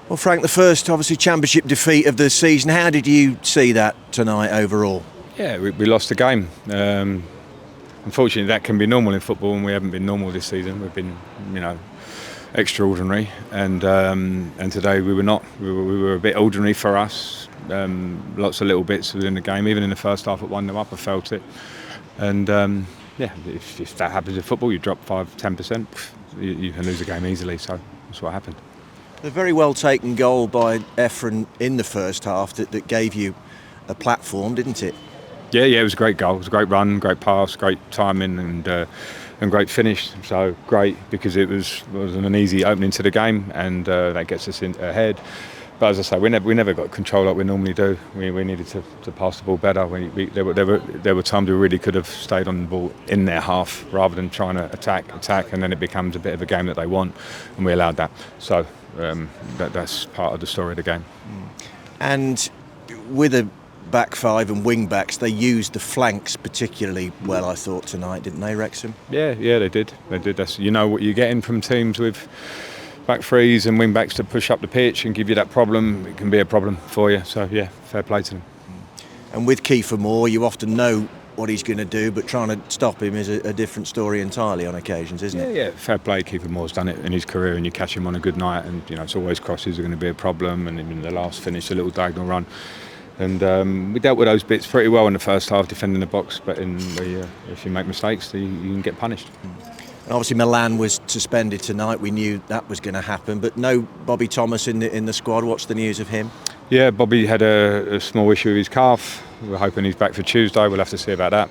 Well, Frank, the first, obviously, championship defeat of the season. How did you see that tonight overall? Yeah, we lost the game. Unfortunately, that can be normal in football, and we haven't been normal this season. We've been, extraordinary, and today we were not. We were a bit ordinary for us. Lots of little bits within the game. Even in the first half at 1-0 up, I felt it. And if that happens in football, you drop 5-10%, you can lose a game easily. So that's what happened. A very well taken goal by Efren in the first half that gave you a platform, didn't it? Yeah, it was a great goal. It was a great run, great pass, great timing, and great finish. So great because it wasn't an easy opening to the game, and that gets us ahead. But as I say, we never got control like we normally do. We needed to pass the ball better. There were times we really could have stayed on the ball in their half rather than trying to attack, and then it becomes a bit of a game that they want, and we allowed that. So that's part of the story of the game. And with a back five and wing backs, they used the flanks particularly well, I thought, tonight, didn't they, Wrexham? Yeah, they did. That's, what you're getting from teams with back threes and wing backs to push up the pitch and give you that problem. It can be a problem for you. So yeah, fair play to them. And with Kiefer Moore, you often know what he's going to do, but trying to stop him is a different story entirely on occasions, isn't it? Yeah, fair play. Kiefer Moore's done it in his career, and you catch him on a good night, and it's always crosses are going to be a problem. And in the last finish, a little diagonal run. And we dealt with those bits pretty well in the first half, defending the box. But if you make mistakes, you can get punished. And obviously, Milan was suspended tonight. We knew that was going to happen. But no Bobby Thomas in the squad. What's the news of him? Yeah, Bobby had a small issue with his calf. We're hoping he's back for Tuesday. We'll have to see about that.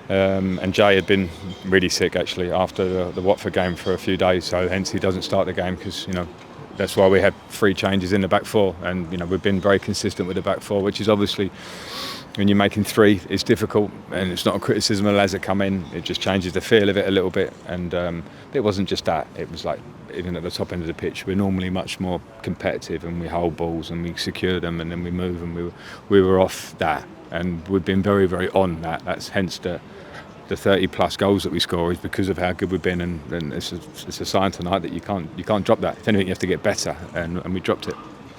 And Jay had been really sick actually after the Watford game for a few days. So hence he doesn't start the game because that's why we had 3 changes in the back four, and we've been very consistent with the back four, which is obviously when you're making 3, it's difficult, and it's not a criticism of lads that come in. It just changes the feel of it a little bit, and it wasn't just that. It was like even at the top end of the pitch, we're normally much more competitive, and we hold balls and we secure them, and then we move, and we were off that, and we've been very, very on that. That's hence the 30 plus goals that we score is because of how good we've been, and it's a sign tonight that you can't drop that. If anything, you have to get better, and we dropped it.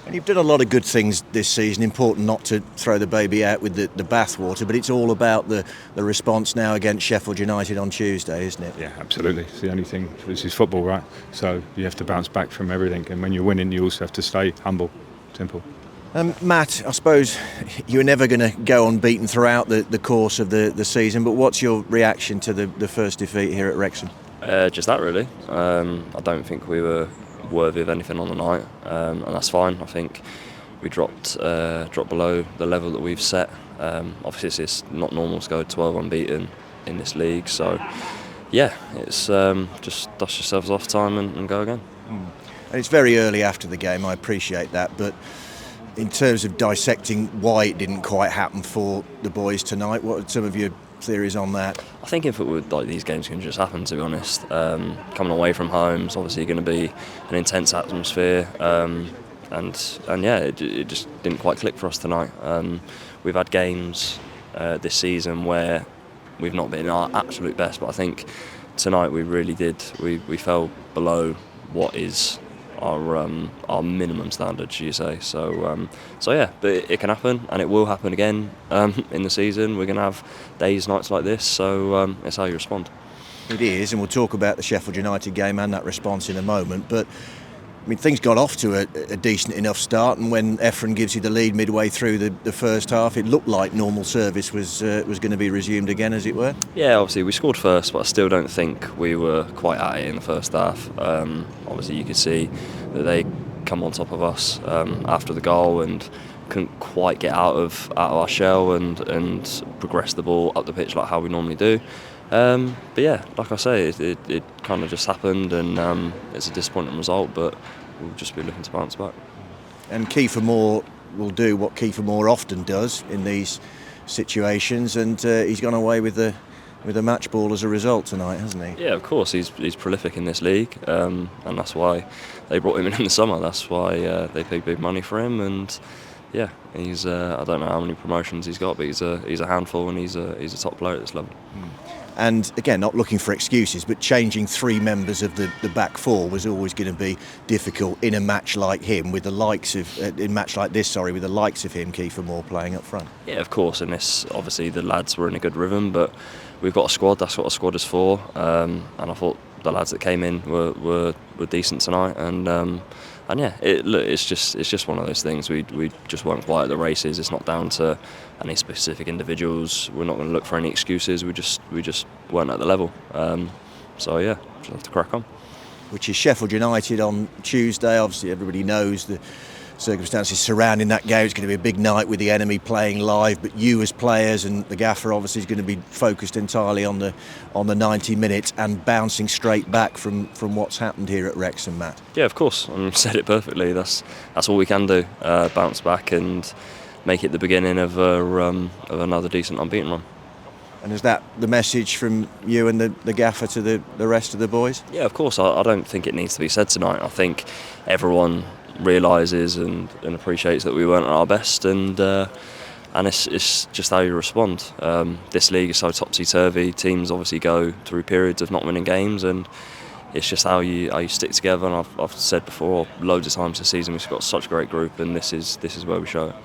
And you've done a lot of good things this season. Important not to throw the baby out with the bathwater, but it's all about the response now against Sheffield United on Tuesday, isn't it? Yeah, absolutely. It's the only thing. This is football, right? So you have to bounce back from everything, and when you're winning, you also have to stay humble. Simple. Matt, I suppose you were never going to go unbeaten throughout the course of the season, but what's your reaction to the first defeat here at Wrexham? Just that, really. I don't think we were worthy of anything on the night, and that's fine. I think we dropped below the level that we've set. Obviously, it's not normal to go 12 unbeaten in this league, so yeah, it's just dust yourselves off time and go again. And it's very early after the game, I appreciate that, but in terms of dissecting why it didn't quite happen for the boys tonight, what are some of your theories on that? I think if it would, these games can just happen, to be honest. Coming away from home is obviously going to be an intense atmosphere, and yeah, it just didn't quite click for us tonight. We've had games this season where we've not been our absolute best, but I think tonight we really did. We fell below what is our minimum standard, should you say? So yeah, but it can happen, and it will happen again in the season. We're going to have days, nights like this, so it's how you respond. It is, and we'll talk about the Sheffield United game and that response in a moment. But I mean, things got off to a decent enough start, and when Efren gives you the lead midway through the first half, it looked like normal service was going to be resumed again, as it were. Yeah, obviously we scored first, but I still don't think we were quite at it in the first half. Obviously, you could see that they come on top of us after the goal and couldn't quite get out of our shell and progress the ball up the pitch like how we normally do. But yeah, like I say, it kind of just happened, and it's a disappointing result, but we'll just be looking to bounce back. And Kiefer Moore will do what Kiefer Moore often does in these situations, and he's gone away with a match ball as a result tonight, hasn't he? Yeah, of course, he's prolific in this league, and that's why they brought him in the summer. That's why they paid big money for him, and yeah, he's I don't know how many promotions he's got, but he's a handful, and he's a top player at this level. And again, not looking for excuses, but changing 3 members of the back 4 was always going to be difficult in a match like him, with the likes of with the likes of him, Kiefer Moore, playing up front. Yeah, of course, and this obviously the lads were in a good rhythm, but we've got a squad. That's what a squad is for. And I thought the lads that came in were decent tonight, and yeah, it's just one of those things. We just weren't quite at the races. It's not down to any specific individuals. We're not going to look for any excuses. We just weren't at the level. So yeah, just have to crack on. Which is Sheffield United on Tuesday. Obviously, everybody knows the circumstances surrounding that game. It's going to be a big night with the enemy playing live, but you as players and the gaffer obviously is going to be focused entirely on the 90 minutes and bouncing straight back from what's happened here at Wrexham, Matt. Yeah, of course. I said it perfectly. That's all we can do. Bounce back and make it the beginning of another decent unbeaten run. And is that the message from you and the gaffer to the rest of the boys? Yeah, of course. I don't think it needs to be said tonight. I think everyone realises and appreciates that we weren't at our best, and it's just how you respond. This league is so topsy-turvy. Teams obviously go through periods of not winning games, and it's just how you stick together. And I've said before loads of times this season, we've got such a great group, and this is where we show it.